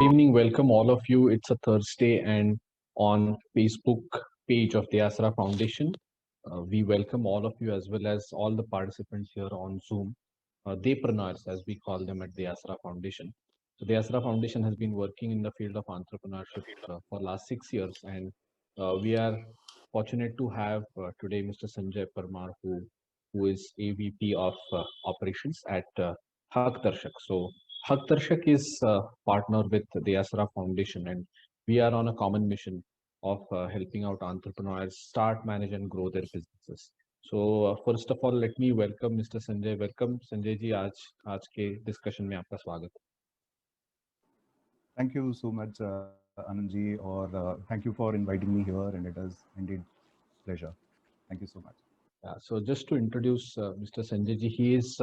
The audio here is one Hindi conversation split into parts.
Evening, welcome all of you. It's a Thursday, and on Facebook page of the Asra Foundation, we welcome all of you as well as all the participants here on Zoom, Daypreneurs as we call them at the Asra Foundation. So the Asra Foundation has been working in the field of entrepreneurship for last 6 years, and we are fortunate to have today Mr. Sanjay Parmar, who is AVP of operations at Haq Darshak. So Haq Darshak is partner with the Asra Foundation, and we are on a common mission of helping out entrepreneurs start, manage, and grow their businesses. So first of all, let me welcome Mr. Sanjay. Welcome Sanjay ji. आज के discussion में आपका स्वागत है. Thank you so much, Anandji, or thank you for inviting me here, and it is indeed pleasure. Thank you so much. Yeah, so just to introduce Mr. Sanjay ji, he is,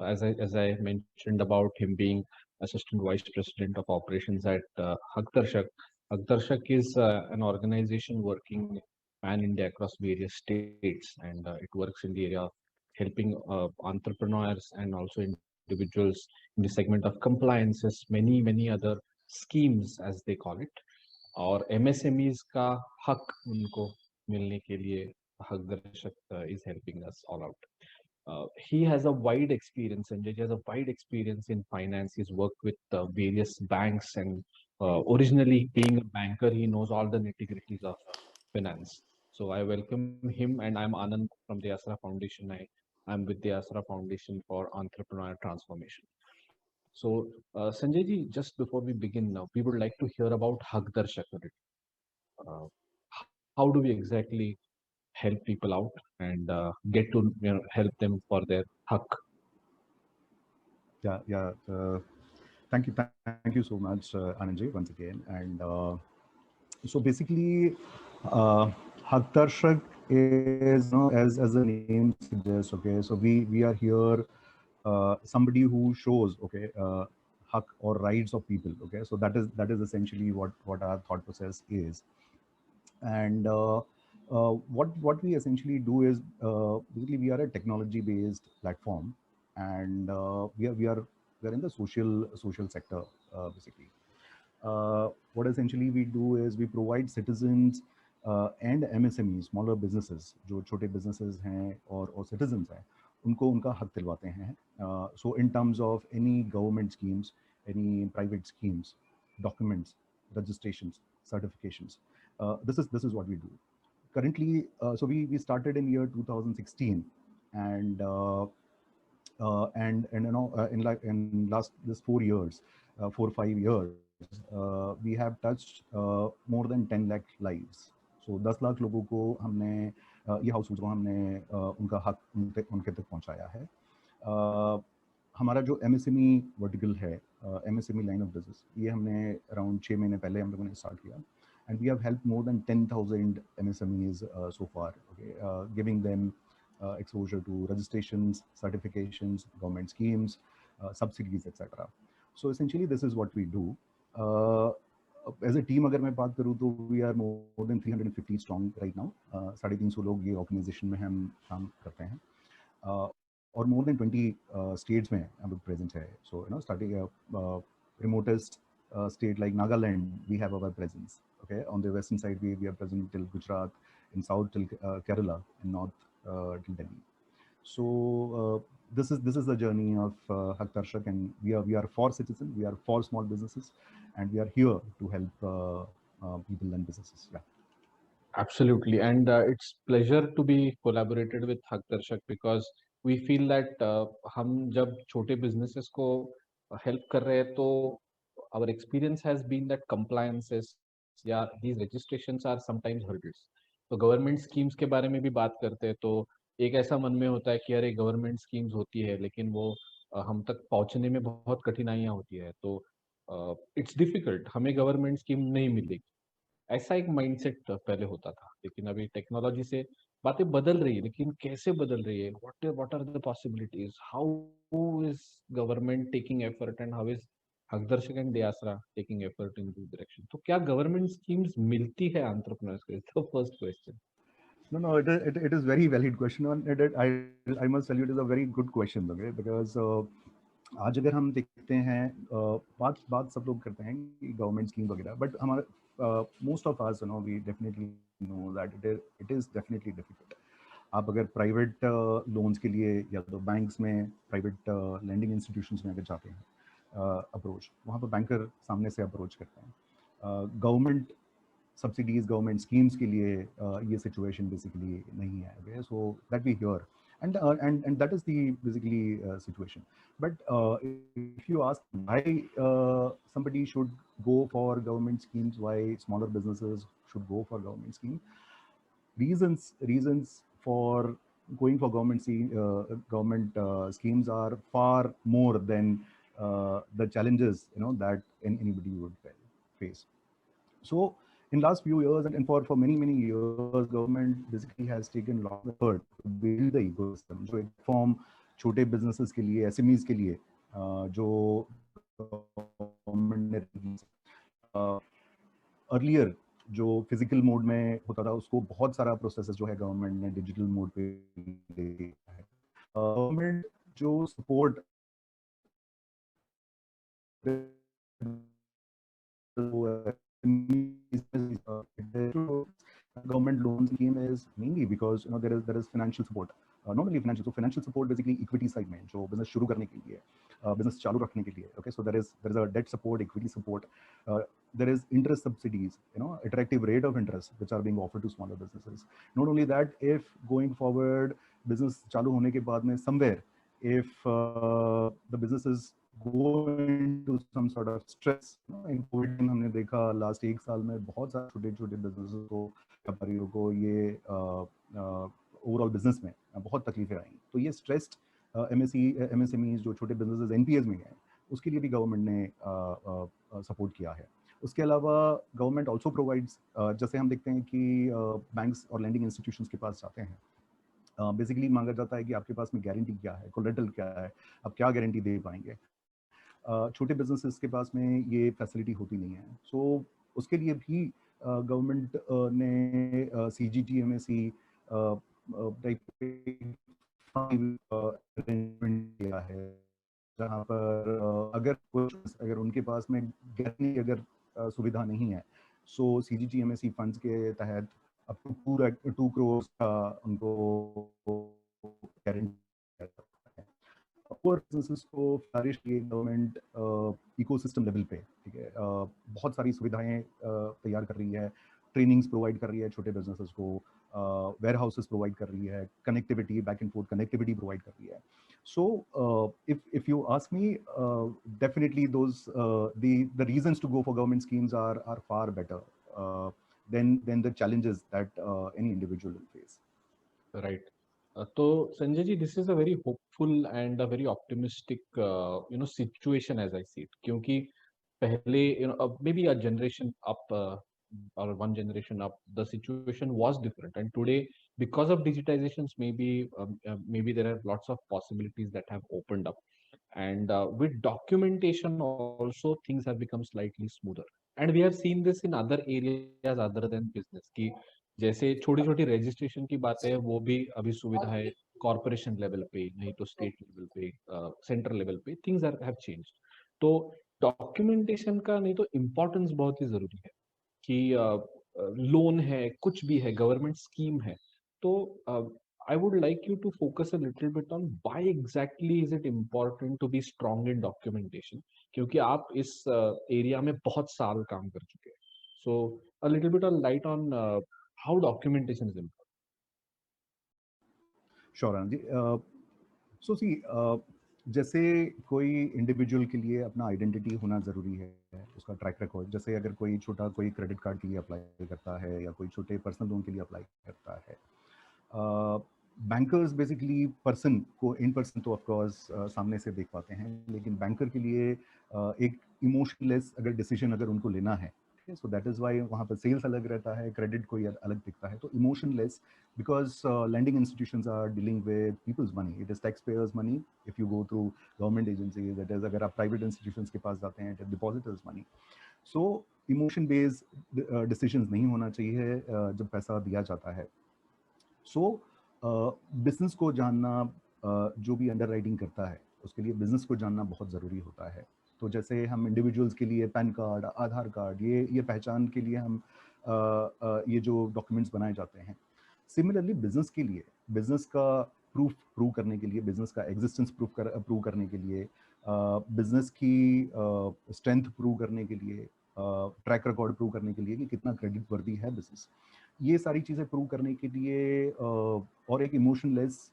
as I mentioned about him being Assistant Vice President of Operations at Haq Darshak. Haq Darshak is an organization working pan-India across various states, and it works in the area of helping entrepreneurs and also individuals in the segment of compliances, many other schemes as they call it, और MSMEs का हक उनको मिलने के लिए Haq Darshak is helping us all out. He has a wide experience, and he has a wide experience in finance. He's worked with various banks, and originally being a banker, he knows all the nitty-gritties of finance. So I welcome him, and I'm Anand from the Asra Foundation. I'm with the Asra Foundation for Entrepreneur Transformation. So Sanjay ji, just before we begin now, we would like to hear about Haq Darshak. Uh, how do we exactly help people out and get to help them for their haq? Yeah. Thank you so much, Anandji, once again. And so basically, Haq Darshak is, as the name suggests. Okay, so we are here, somebody who shows, okay, haq or rights of people. Okay, so that is essentially what our thought process is. And what we essentially do is, basically we are a technology based platform, and we are in the social sector, basically. What essentially we do is we provide citizens and MSMEs, smaller businesses, जो छोटे businesses हैं और citizens हैं, उनको उनका हक दिलवाते हैं. So in terms of any government schemes, any private schemes, documents, registrations, certifications, this is what we do currently. So we started in year 2016, and in last this 4 years, 4 or 5 years, we have touched more than 10 lakh lives. So 10 lakh लोगों को हमने ये हाउस को हमने उनका हक उनके तक पहुंचाया है. हमारा जो MSME वर्टिकल है, MSME लाइन ऑफ बिजनेस, ये हमने अराउंड 6 महीने पहले हम लोगों ने स्टार्ट किया. And we have helped more than 10,000 MSMEs so far, okay, giving them exposure to registrations, certifications, government schemes, subsidies, etc. So essentially, this is what we do. As a team, अगर मैं बात करूँ तो we are more than 350 strong right now. 350 लोग ये organization में हम काम करते हैं, और more than 20 states में हम लोग present है. So starting remotest state like Nagaland, we have our presence. Okay, on the western side, we are present till Gujarat, in south till Kerala, in north till Delhi. So this is the journey of Haq Darshak, and we are for citizens, we are for small businesses, and we are here to help people and businesses. Yeah. Absolutely, and it's pleasure to be collaborated with Haq Darshak because we feel that हम जब छोटे businesses को help कर रहे हैं तो our experience has been that compliances या these registrations are sometimes hurdles. तो गवर्नमेंट स्कीम्स के बारे में भी बात करते हैं तो एक ऐसा मन में होता है कि अरे गवर्नमेंट स्कीम्स होती है लेकिन वो हम तक पहुंचने में बहुत कठिनाइयां होती है, तो इट्स डिफिकल्ट, हमें गवर्नमेंट स्कीम नहीं मिलेगी, ऐसा एक माइंडसेट पहले होता था. लेकिन अभी टेक्नोलॉजी से बातें बदल रही है, लेकिन कैसे बदल रही है, what are the possibilities, how is government taking effort and how is Haq Darshak and the Asra taking effort in this direction. तो क्या गवर्नमेंट स्कीम्स मिलती है एंटरप्रेन्योर्स को? तो first question. No, it is very valid question. I must tell you, it is a very good question, okay? Because आज अगर हम देखते हैं बात बात सब लोग करते हैं कि गवर्नमेंट स्कीम वगैरह, बट हमारा most of us know we definitely know that it is definitely difficult. आप अगर प्राइवेट लोन्स के लिए या तो बैंक्स में, प्राइवेट लैंडिंग इंस्टीट्यूशंस में अगर जाते हैं अप्रोच, वहाँ पर बैंकर सामने से अप्रोच करते हैं। गवर्नमेंट सब्सिडीज, गवर्नमेंट स्कीम्स के लिए ये सिचुएशन बेसिकली नहीं है। Okay? So that we hear, and that is the basically situation. But if you ask why somebody should go for government schemes, why smaller businesses should go for government schemes, reasons for going for government schemes are far more than the challenges that anybody would face. So in last few years, and for many years, government basically has taken a lot of effort to build the ecosystem. जो एक platform छोटे businesses के लिए, SMEs के लिए जो government ने earlier जो फिजिकल मोड में होता था, उसको बहुत सारा प्रोसेसेस जो है गवर्नमेंट ने डिजिटल मोड पे ले लिया है। गवर्नमेंट जो support government loan scheme is mainly because there is financial support, not only financial, so financial support basically equity side में जो business शुरू करने के लिए, business चालू रखने के लिए, okay, so there is a debt support, equity support, there is interest subsidies, attractive rate of interest which are being offered to smaller businesses. Not only that, if going forward business चालू होने के बाद में somewhere if the business is go into some sort of stress, in COVID में हमने देखा लास्ट एक साल में बहुत सारे छोटे छोटे बिजनेसेस को, व्यापारियों को ये ओवरऑल बिजनेस में बहुत तकलीफें आई। तो ये स्ट्रेस्ड एमएसएमईज जो छोटे बिजनेसेस एनपीएस में गए, उसके लिए भी गवर्नमेंट ने सपोर्ट किया है। उसके अलावा गवर्नमेंट ऑल्सो प्रोवाइड्स, जैसे हम देखते हैं कि बैंक्स और लैंडिंग इंस्टीट्यूशंस के पास जाते हैं, बेसिकली मांगा जाता है कि आपके पास में गारंटी क्या है, कोलेटरल क्या है, आप क्या गारंटी दे पाएंगे। छोटे बिजनेसेस के पास में ये फैसिलिटी होती नहीं है। सो उसके लिए भी गवर्नमेंट ने CGTMSE टाइप अरेंजमेंट किया है, जहाँ पर अगर उनके पास में गारंटी अगर सुविधा नहीं है, सो CGTMSE फंड्स के तहत अब तो पूरा 2 करोड़ का उनको गारंटी और बिजनेसेस को फ्लरिश किए गवर्नमेंट इकोसिस्टम लेवल पे, ठीक है, बहुत सारी सुविधाएं तैयार कर रही है, ट्रेनिंग्स प्रोवाइड कर रही है छोटे बिजनेसेस को, वेयर हाउसेस प्रोवाइड कर रही है, connectivity, back and fourth connectivity provide कर रही है। सो if you ask me, definitely those the reasons to go for government schemes are far better than the challenges that any individual will face. Right. तो Sanjay ji, this is a very hopeful and a very optimistic situation as I see it, क्योंकि पहले maybe a generation up or one generation up, the situation was different, and today because of digitizations, maybe there are lots of possibilities that have opened up, and with documentation also things have become slightly smoother, and we have seen this in other areas other than business कि जैसे छोटी छोटी रजिस्ट्रेशन की बात है, वो भी अभी सुविधा है कॉर्पोरेशन लेवल पे, नहीं तो स्टेट लेवल पे, सेंट्रल लेवल पे थिंग्स आर हैव चेंज्ड। तो डॉक्यूमेंटेशन का नहीं तो इम्पोर्टेंस बहुत ही जरूरी है कि लोन है, कुछ भी है, गवर्नमेंट स्कीम है, तो I would like you to focus a little bit on why exactly is it important to be strong in documentation, क्योंकि आप इस एरिया में बहुत साल काम कर चुके हैं। So a little bit of light on how documentation is important. Sure Anand ji. So see, जैसे कोई इंडिविजुअल के लिए अपना आइडेंटिटी होना ज़रूरी है, उसका ट्रैक रिकॉर्ड, जैसे अगर कोई छोटा कोई क्रेडिट कार्ड के लिए अप्लाई करता है या कोई छोटे पर्सनल लोन के लिए अप्लाई करता है, बैंकर्स बेसिकली पर्सन को इन पर्सन तो ऑफकोर्स सामने से देख पाते हैं, लेकिन बैंकर के लिए एक इमोशनलेस अगर डिसीजन अगर उनको लेना है, सो दैट इज़ वाई वहाँ पर सेल्स अलग रहता है, क्रेडिट कोई अलग दिखता है, तो emotionless because lending institutions are dealing with people's money, it is taxpayers money if you go through government agencies, that is अगर आप private institutions के पास जाते हैं, it is depositors money. So emotion based decisions नहीं होना चाहिए जब पैसा दिया जाता है। सो बिजनेस को जानना, जो भी अंडर राइटिंग करता है, उसके लिए बिजनेस को जानना बहुत ज़रूरी होता है। तो जैसे हम इंडिविजुअल्स के लिए पैन कार्ड, आधार कार्ड, ये पहचान के लिए हम ये जो डॉक्यूमेंट्स बनाए जाते हैं, सिमिलरली बिजनेस के लिए, बिजनेस का प्रूव करने के लिए, बिजनेस का एग्जिस्टेंस प्रूव करने के लिए, बिजनेस की स्ट्रेंथ प्रूव करने के लिए, ट्रैक रिकॉर्ड प्रूव करने के लिए कि कितना क्रेडिट वर्दी है बिजनेस, ये सारी चीज़ें प्रूव करने के लिए और एक इमोशनलेस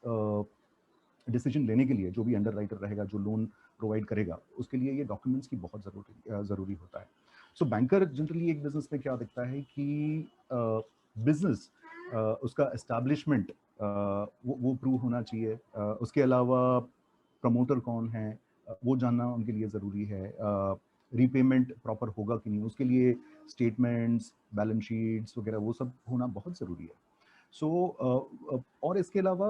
डिसीजन लेने के लिए जो भी अंडर राइटर रहेगा, जो लोन प्रोवाइड करेगा, उसके लिए ये डॉक्यूमेंट्स की बहुत ज़रूरी होता है। सो बैंकर जनरली एक बिजनेस में क्या दिखता है कि बिजनेस उसका एस्टैब्लिशमेंट वो प्रूव होना चाहिए। उसके अलावा प्रमोटर कौन है वो जानना उनके लिए ज़रूरी है। रीपेमेंट प्रॉपर होगा कि नहीं, उसके लिए स्टेटमेंट्स, बैलेंस शीट्स वगैरह वो सब होना बहुत ज़रूरी है। सो और इसके अलावा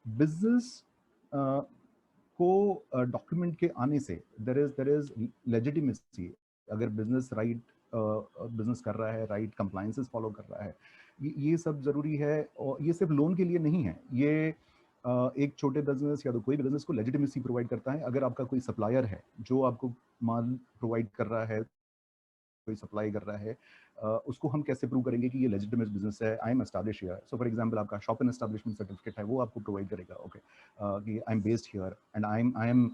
बिजनेस को डॉक्यूमेंट के आने से देयर इज लेजिटिमेसी। अगर बिजनेस राइट बिजनेस कर रहा है, राइट कंप्लायंसेस फॉलो कर रहा है, ये सब ज़रूरी है। और ये सिर्फ लोन के लिए नहीं है, ये एक छोटे बिजनेस या तो कोई भी बिजनेस को लेजिटिमेसी प्रोवाइड करता है। अगर आपका कोई सप्लायर है जो आपको माल प्रोवाइड कर रहा है, कोई सप्लाई कर रहा है, उसको हम कैसे प्रूव करेंगे कि ये लेजिटिमेट बिजनेस है, I am establish here. So for example आपका शॉप एंड एस्टैब्लिशमेंट सर्टिफिकेट है, वो आपको प्रोवाइड करेगा ओके कि I am based here and I M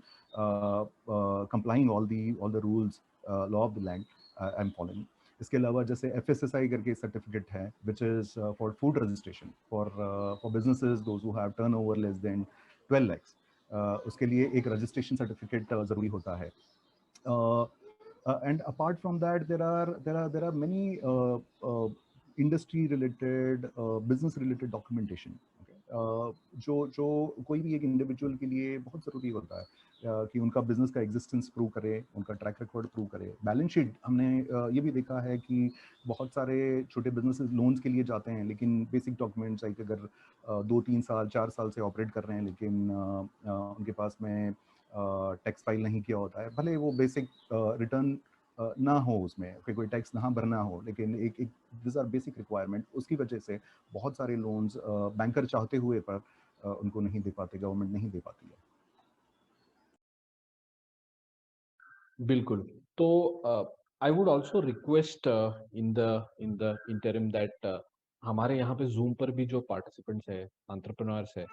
complying all the rules, law of the land I am following. इसके अलावा जैसे FSSI करके सर्टिफिकेट है which is for food registration for businesses those who have turnover less than 12 lakhs, उसके लिए एक रजिस्ट्रेशन सर्टिफिकेट ज़रूरी होता है। And apart from that, there are many industry related, business related documentation, okay? जो कोई भी एक इंडिविजुअल के लिए बहुत ज़रूरी होता है कि उनका बिजनेस का एग्जिस्टेंस प्रूव करे, उनका ट्रैक रिकॉर्ड प्रूव करे। बैलेंस शीट हमने ये भी देखा है कि बहुत सारे छोटे बिजनेसेस लोन्स के लिए जाते हैं, लेकिन बेसिक डॉक्यूमेंट्स लाइक अगर 2-3 साल 4 साल से ऑपरेट कर रहे हैं, लेकिन उनके पास में टैक्स फाइल नहीं किया होता है, भले वो बेसिक रिटर्न ना हो, उसमें कोई टैक्स ना भरना हो, लेकिन एक एक दिस आर बेसिक रिक्वायरमेंट। उसकी वजह से बहुत सारे लोन्स बैंकर चाहते हुए पर उनको नहीं दे पाते, गवर्नमेंट नहीं दे पाती है। बिल्कुल। तो I would also request in the interim that हमारे यहाँ पे ज़ूम पर भी जो पार्टिसिपेंट्स है, एंटरप्रेन्योर्स है,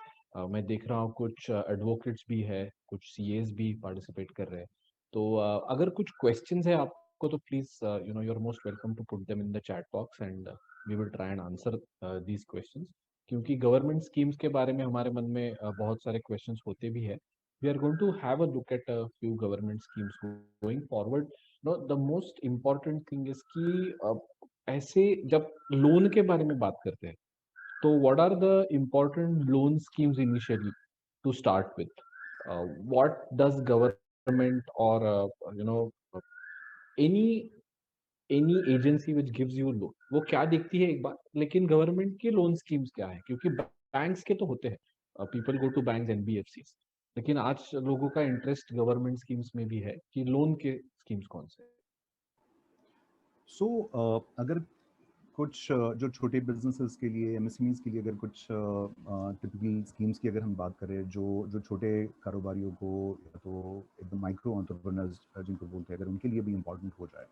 मैं देख रहा हूँ कुछ एडवोकेट्स भी है, कुछ सीएस भी पार्टिसिपेट कर रहे हैं। तो अगर कुछ क्वेश्चंस है आपको तो please you are most welcome to put them in the chat box and we will try and answer these questions. क्योंकि गवर्नमेंट स्कीम्स के बारे में हमारे मन में बहुत सारे क्वेश्चंस होते भी है। We are going to have a look at a few government schemes going forward. No, the most important thing is कि ऐसे जब लोन के बारे में बात करते हैं तो what are the important loan schemes initially to start with? What does government or any any agency which gives you loan वो क्या देखती है एक बार, लेकिन गवर्नमेंट के लोन स्कीम्स क्या है? क्योंकि बैंक्स के तो होते हैं, people go to banks NBFCs, लेकिन आज लोगों का इंटरेस्ट गवर्नमेंट स्कीम्स में भी है कि लोन के स्कीम्स कौन से हैं? सो अगर कुछ जो छोटे बिजनेसेस के लिए, एमएसएमईज के लिए, अगर कुछ टिपिकल स्कीम्स की अगर हम बात करें, जो जो छोटे कारोबारियों को या तो एकदम माइक्रो एंटरप्रेन्योर्स जिनको बोलते हैं, अगर उनके लिए भी इम्पोर्टेंट हो जाए,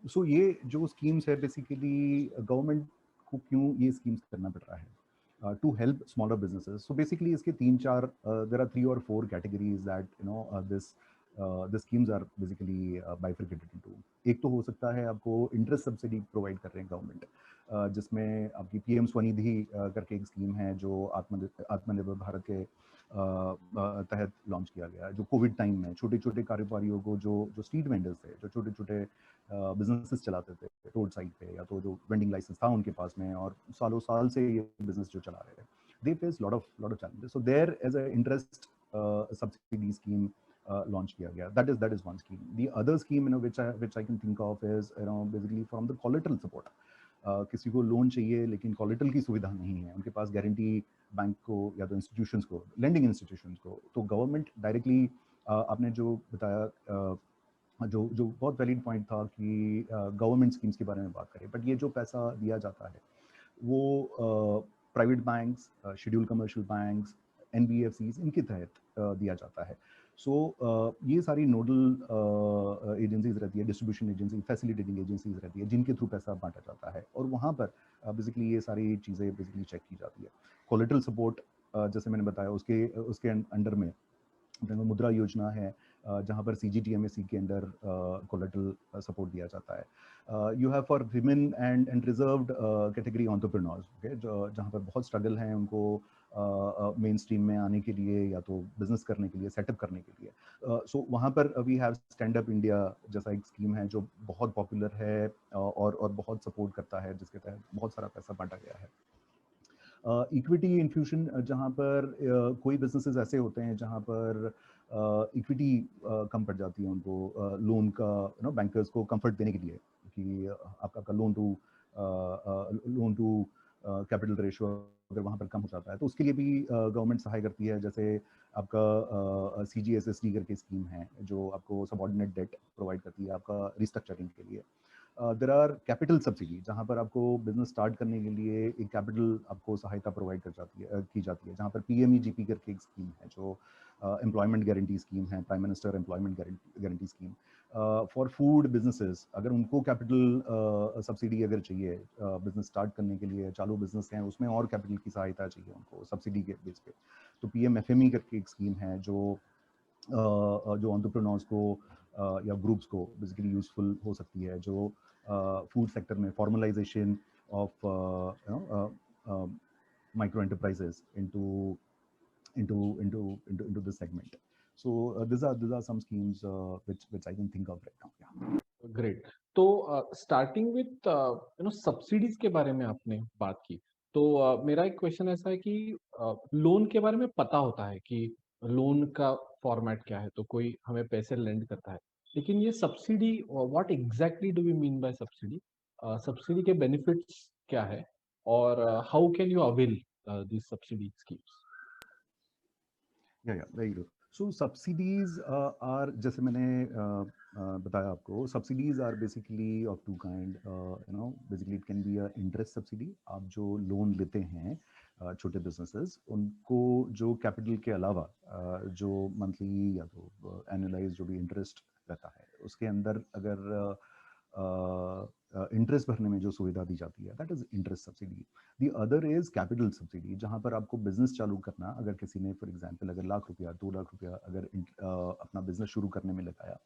सो ये जो स्कीम्स है बेसिकली गवर्नमेंट को क्यों ये स्कीम्स करना पड़ रहा है to help smaller businesses. So basically इसके 3-4 there are 3 or 4 categories that this the schemes are basically bifurcated into. एक तो हो सकता है आपको इंटरेस्ट सब्सिडी प्रोवाइड कर रहे हैं गवर्नमेंट, जिसमें आपकी पीएम स्वनिधि करके एक स्कीम है जो आत्मनिर्भर भारत के तहत लॉन्च किया गया है, जो कोविड टाइम में छोटे छोटे कारोबारियों को, जो जो स्ट्रीट वेंडर्स थे, जो छोटे छोटे बिजनेसेस चलाते थे रोड साइड पे, या तो जो वेंडिंग लाइसेंस था उनके पास में और सालों साल से ये बिजनेस जो चला रहे थे, they face lot of challenges. So there as a interest subsidy scheme launch किया गया। That is one scheme. The other scheme which I can think of is basically from the collateral support. किसी को लोन चाहिए लेकिन कोलेटरल की सुविधा नहीं है, उनके पास गारंटी बैंक को या तो इंस्टीट्यूशंस को, लेंडिंग इंस्टीट्यूशंस को, तो गवर्नमेंट डायरेक्टली, आपने जो बताया जो जो बहुत वैलिड पॉइंट था कि गवर्नमेंट स्कीम्स के बारे में बात करें, बट ये जो पैसा दिया जाता है वो private banks, schedule commercial banks, NBFCs, इनके तहत दिया जाता है। सो ये सारी नोडल एजेंसीज रहती है, डिस्ट्रीब्यूशन एजेंसी, फैसिलिटेटिंग एजेंसीज रहती है, जिनके थ्रू पैसा बांटा जाता है, और वहाँ पर बेसिकली ये सारी चीज़ें बेसिकली चेक की जाती है। कोलेटरल सपोर्ट जैसे मैंने बताया, उसके उसके अंडर में अपने में मुद्रा योजना है, जहाँ पर CGTMSE के अंडर कोलेटरल सपोर्ट दिया जाता है। You have for women and reserved category entrepreneurs, okay, जहाँ पर बहुत स्ट्रगल है उनको मेन स्ट्रीम में आने के लिए, या तो बिजनेस करने के लिए, सेटअप करने के लिए। सो वहाँ पर we have stand up India जैसा एक स्कीम है जो बहुत पॉपुलर है, और बहुत सपोर्ट करता है, जिसके तहत बहुत सारा पैसा बांटा गया है। इक्विटी इन्फ्यूशन, जहाँ पर कोई बिजनेसेस ऐसे होते हैं जहाँ पर इक्विटी कम पड़ जाती है उनको, लोन का बैंकर्स को कंफर्ट देने के लिए कि आपका लोन टू कैपिटल रेशियो अगर वहाँ पर कम हो जाता है, तो उसके लिए भी गवर्नमेंट सहाय करती है। जैसे आपका CGSSD करके स्कीम है जो आपको सबऑर्डिनेट डेट प्रोवाइड करती है आपका रिस्ट्रक्चरिंग के लिए। देर आर कैपिटल सब्सिडी, जहाँ पर आपको बिजनेस स्टार्ट करने के लिए एक कैपिटल आपको सहायता प्रोवाइड की जाती है, जहाँ पर PMEGP करके एक स्कीम है जो एम्प्लॉयमेंट गारंटी स्कीम है, prime minister employment guarantee scheme for food businesses. अगर उनको कैपिटल सब्सिडी अगर चाहिए बिजनेस स्टार्ट करने के लिए, चालू बिजनेस हैं उसमें और कैपिटल की सहायता चाहिए उनको सब्सिडी के बेस पे, तो PMFME करके एक स्कीम है जो एंटरप्रेन्योर्स को या ग्रुप्स को बेसिकली यूजफुल हो सकती है, जो फूड सेक्टर में formalisation of micro enterprises into this segment. So these are some schemes which I can think of right now. Yeah. Great. तो स्टार्टिंग विथ सब्सिडीज के बारे में आपने बात की, तो मेरा एक क्वेश्चन ऐसा है कि लोन के बारे में पता होता है कि लोन का फॉर्मेट क्या है, तो कोई हमें पैसे लेंड करता है, लेकिन ये subsidy, what exactly do we mean by subsidy? Subsidy के बेनिफिट्स क्या है, और how can you avail this subsidy schemes? Yeah, very good. So subsidies are, जैसे मैंने बताया आपको, subsidies are basically of two kind. Basically it can be a interest subsidy. आप जो लोन लेते हैं छोटे businesses, उनको जो कैपिटल के अलावा जो मंथली या तो एनुअलाइज जो भी इंटरेस्ट रहता है, उसके अंदर अगर इंटरेस्ट भरने में जो सुविधा दी जाती है, that is interest subsidy. The other is capital subsidy, जहाँ पर आपको बिजनेस चालू करना, अगर किसी ने फॉर एग्जांपल अगर ₹1,00,000 ₹2,00,000 अगर अपना बिजनेस शुरू करने में लगाया,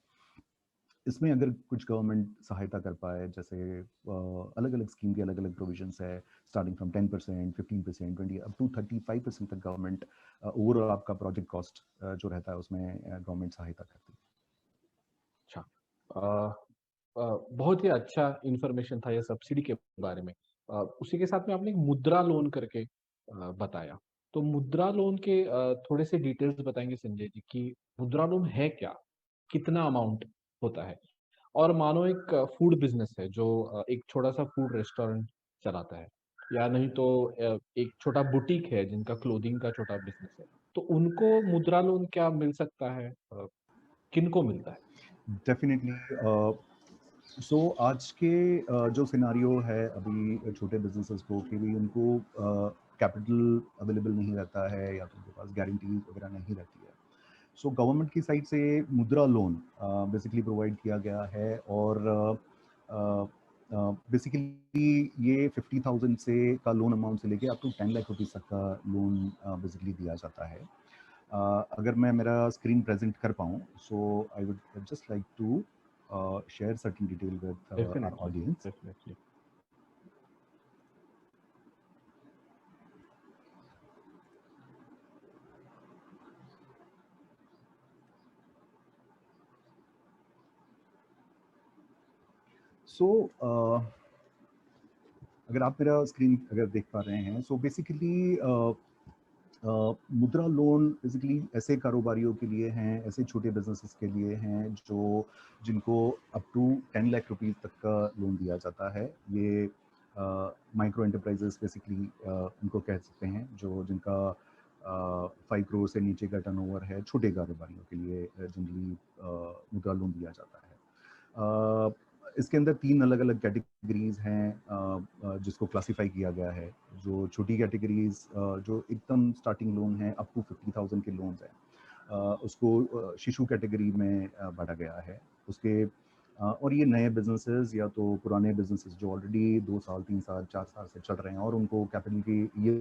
इसमें अगर कुछ गवर्नमेंट सहायता कर पाए, जैसे अलग अलग स्कीम के अलग अलग प्रोविजंस है, स्टार्टिंग फ्रॉम 10%, 15%, 20 अप टू 35% तक गवर्नमेंट ओवरऑल आपका प्रोजेक्ट कॉस्ट जो रहता है उसमें गवर्नमेंट सहायता करती है। अच्छा, बहुत ही अच्छा इंफॉर्मेशन था ये सब्सिडी के बारे में। उसी के साथ में आपने एक मुद्रा लोन करके बताया, तो मुद्रा लोन के थोड़े से डिटेल्स बताएंगे संजय जी कि मुद्रा लोन है क्या, कितना अमाउंट होता है? और मानो एक फूड बिजनेस है जो एक छोटा सा फूड रेस्टोरेंट चलाता है, या नहीं तो एक छोटा बुटीक है जिनका क्लोथिंग का छोटा बिजनेस है, तो उनको मुद्रा लोन क्या मिल सकता है, किनको मिलता है? डेफिनेटली। सो आज के जो सिनारियो है अभी छोटे बिजनेसेस को, कि भी उनको कैपिटल अवेलेबल नहीं रहता है, या तो उनके पास गारंटीज वगैरह नहीं रहती है, सो गवर्नमेंट की साइड से मुद्रा लोन बेसिकली प्रोवाइड किया गया है। और बेसिकली ये 50,000 से का लोन अमाउंट से लेके अप टू 10 लाख रुपीज़ तक का लोन बेसिकली दिया जाता है। अगर मैं मेरा स्क्रीन प्रेजेंट कर पाऊँ, so I would just like to share certain detail with our definitely, audience. Definitely. So अगर आप मेरा स्क्रीन अगर देख पा रहे हैं, सो बेसिकली मुद्रा लोन बेसिकली ऐसे कारोबारियों के लिए हैं, ऐसे छोटे बिजनेसेस के लिए हैं जो जिनको अप टू 10 लाख रुपीज़ तक का लोन दिया जाता है। ये माइक्रो एंटरप्राइजेस बेसिकली उनको कह सकते हैं, जो जिनका 5 करोड़ से नीचे का टर्नओवर है, छोटे कारोबारियों के लिए जनरली मुद्रा लोन दिया जाता है। इसके अंदर 3 अलग अलग कैटेगरीज हैं जिसको क्लासिफाई किया गया है। जो छोटी कैटेगरीज जो एकदम स्टार्टिंग लोन है अप टू 50,000 के लोन्स हैं, उसको शिशु कैटेगरी में बांटा गया है। उसके और ये नए बिजनेसेस या तो पुराने बिजनेसेस जो ऑलरेडी 2 साल 3 साल 4 साल से चल रहे हैं और उनको कैपिटल की ये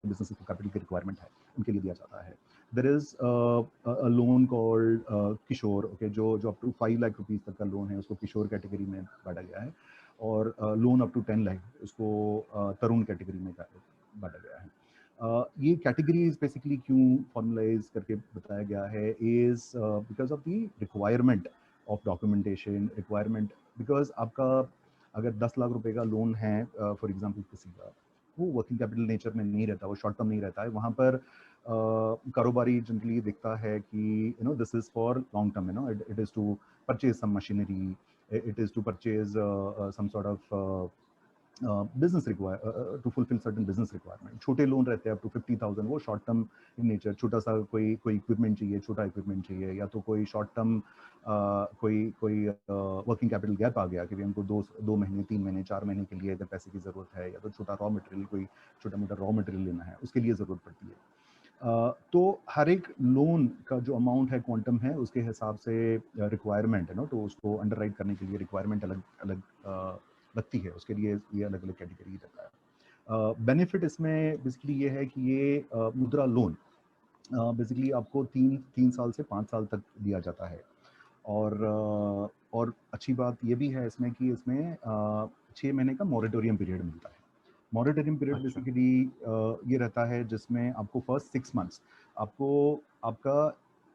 बिजनेसेस को कैपिटल की रिक्वायरमेंट है, उनके लिए दिया जाता है। There is a loan called Kishore, okay, जो अप टू 5 लाख रुपीस तक का लोन है उसको किशोर कैटेगरी में बांटा गया है। और लोन अप टू 10 लाख उसको तरुण कैटेगरी में बांटा गया है। ये कैटेगरीज बेसिकली क्यों फॉर्मुलाइज करके बताया गया है is because of the requirement of documentation requirement. Because आपका अगर 10 लाख रुपए का लोन है फॉर एग्जांपल किसी का, वो वर्किंग कैपिटल नेचर में नहीं रहता, वो शॉर्ट टर्म नहीं रहता है। वहाँ पर कारोबारी जनरली दिखता है कि this is for long term, it is to purchase some machinery, it is to purchase some sort of business require to fulfil certain business requirement. छोटे लोन रहते हैं अप टू 50,000, वो शॉर्ट टर्म इन नेचर, छोटा सा कोई इक्विपमेंट चाहिए, छोटा इक्विपमेंट चाहिए, या तो कोई शॉर्ट टर्म कोई वर्किंग कैपिटल गैप आ गया कि हमको 2 महीने 3 महीने 4 महीने के लिए अगर पैसे की ज़रूरत है, या तो छोटा रॉ मटेरियल, कोई छोटा मोटा रॉ मटेरियल लेना है, उसके लिए ज़रूरत पड़ती है। तो हर एक लोन का जो अमाउंट है, क्वांटम है, उसके हिसाब से रिक्वायरमेंट है ना, तो उसको अंडरराइट करने के लिए रिक्वायरमेंट अलग अलग लगती है, उसके लिए ये अलग अलग कैटेगरी रहता है। बेनिफिट इसमें बेसिकली ये है कि ये मुद्रा लोन बेसिकली आपको 3 साल से 5 साल तक दिया जाता है। और अच्छी बात ये भी है इसमें कि इसमें 6 महीने का मॉरेटोरियम पीरियड मिलता है। मॉरेटोरियम पीरियड अच्छा। बेसिकली ये रहता है जिसमें आपको फर्स्ट 6 मंथ्स आपको आपका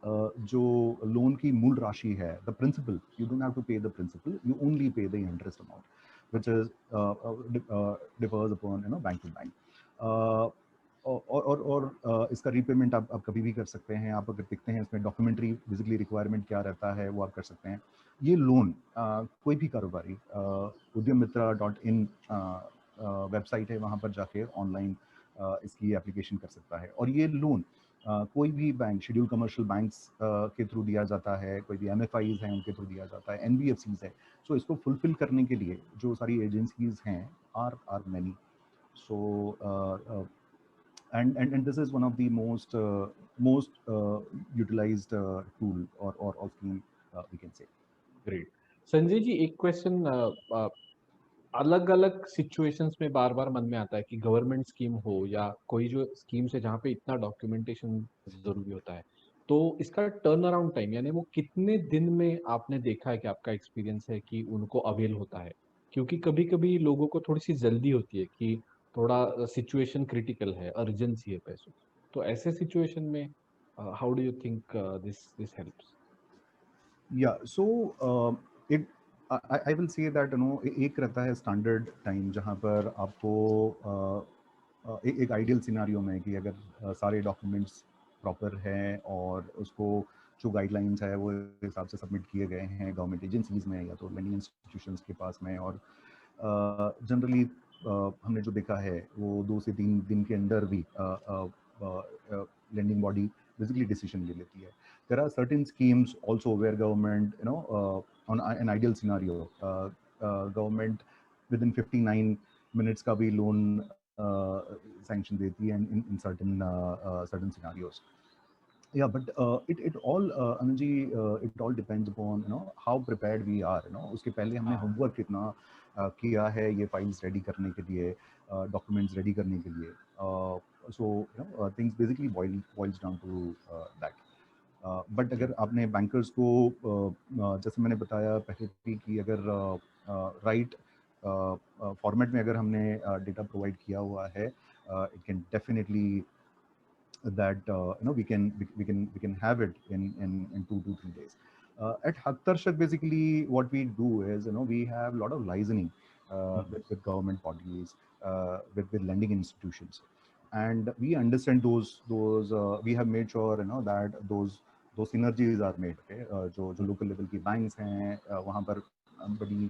जो लोन की मूल राशि है, the principal, you don't have to pay the principal, you only pay the interest amount which is differs upon bank to bank. और इसका रीपेमेंट आप कभी भी कर सकते हैं। आप अगर देखते हैं इसमें डॉक्यूमेंट्री बेसिकली रिक्वायरमेंट क्या रहता है वो आप कर सकते हैं। ये लोन कोई भी कारोबारी udyamitra.in वेबसाइट है, वहाँ पर जाके ऑनलाइन इसकी एप्लीकेशन कर सकता है। और ये लोन कोई भी बैंक, शेड्यूल कमर्शियल बैंक्स के थ्रू दिया जाता है, कोई भी MFIs हैं उनके थ्रू दिया जाता है, NBFCs है। सो इसको फुलफिल करने के लिए जो सारी एजेंसीज हैं are many. So and this is one of the most utilized tool or scheme we can say. Great. Sanjay ji, एक क्वेश्चन अलग अलग सिचुएशंस में बार बार मन में आता है कि गवर्नमेंट स्कीम हो या कोई जो स्कीम्स है जहाँ पे इतना डॉक्यूमेंटेशन जरूरी होता है, तो इसका टर्न अराउंड टाइम यानी वो कितने दिन में आपने देखा है कि आपका एक्सपीरियंस है कि उनको अवेल होता है? क्योंकि कभी कभी लोगों को थोड़ी सी जल्दी होती है कि थोड़ा सिचुएशन क्रिटिकल है, अर्जेंसी है पैसों की। तो ऐसे सिचुएशन में how do you think this helps? Yeah, so it I will say that एक रहता है स्टैंडर्ड टाइम जहाँ पर आपको एक आइडियल सिनारियो में कि अगर सारे डॉक्यूमेंट्स प्रॉपर हैं और उसको जो गाइडलाइंस है वो हिसाब से सबमिट किए गए हैं गवर्नमेंट एजेंसीज में या तो लैंडिंग इंस्टीट्यूशंस के पास में, और जनरली हमने जो देखा है वो 2 से 3 दिन के अंदर भी lending body basically decision ले लेती है. There are certain schemes also where government, on an ideal scenario, government within 59 minutes का भी loan sanction देती है in certain scenarios. Yeah, but it all Anand ji, it all depends upon how prepared we are. उसके पहले हमने homework कितना किया है ये files ready करने के लिए, documents ready करने के लिए. So things basically boils down to that. But अगर आपने बैंकर्स को जैसे मैंने बताया पहले भी कि अगर राइट फॉर्मेट में अगर हमने डेटा प्रोवाइड किया हुआ है, it can definitely that we can have it in 2 to 3 days. At Haktarshak, basically what we do is we have a lot of licensing with government bodies, with lending institutions, and we understand those we have made sure that those synergies are made. Okay, जो local level की banks हैं वहाँ पर बड़ी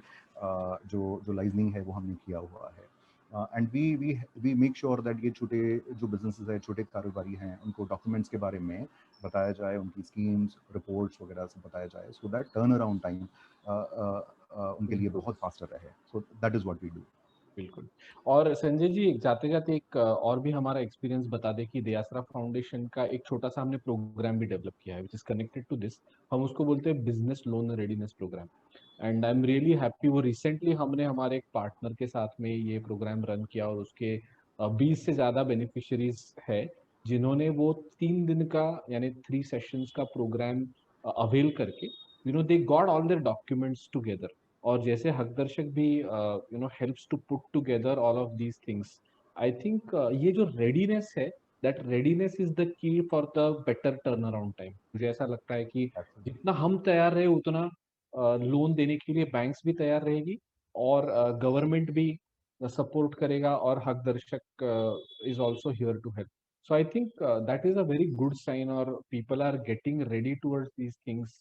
जो licensing है वो हमने किया हुआ है. And we make sure that ये छोटे जो बिजनेसेस है, छोटे कारोबारी हैं, उनको डॉक्यूमेंट्स के बारे में बताया जाए, उनकी स्कीम्स, रिपोर्ट्स वगैरह सब बताया जाए, so that turn around time उनके लिए बहुत फास्टर रहे. So that is what we do. बिल्कुल। और संजय जी जाते जाते एक और भी हमारा एक्सपीरियंस बता दें कि दयासरा फाउंडेशन का एक छोटा सा हमने प्रोग्राम भी डेवलप किया है which is connected to this. हम उसको बोलते हैं business loan readiness programme. And I am really happy, वो रिसेंटली हमने हमारे एक पार्टनर के साथ में ये प्रोग्राम रन किया और उसके 20 से ज्यादा बेनिफिशियरीज है जिन्होंने वो 3 दिन का यानी 3 सेशंस का प्रोग्राम अवेल करके they got all their documents together. और जैसे हकदर्शक भी helps to put together all of these things. I think ये जो रेडीनेस है, that readiness is the key for the better turn around time. मुझे ऐसा लगता है कि जितना हम तैयार रहे उतना लोन देने के लिए बैंक्स भी तैयार रहेगी और गवर्नमेंट भी सपोर्ट करेगा और Haqdarshak is also here to help. So I think that is a very good sign, or people are getting ready towards these things,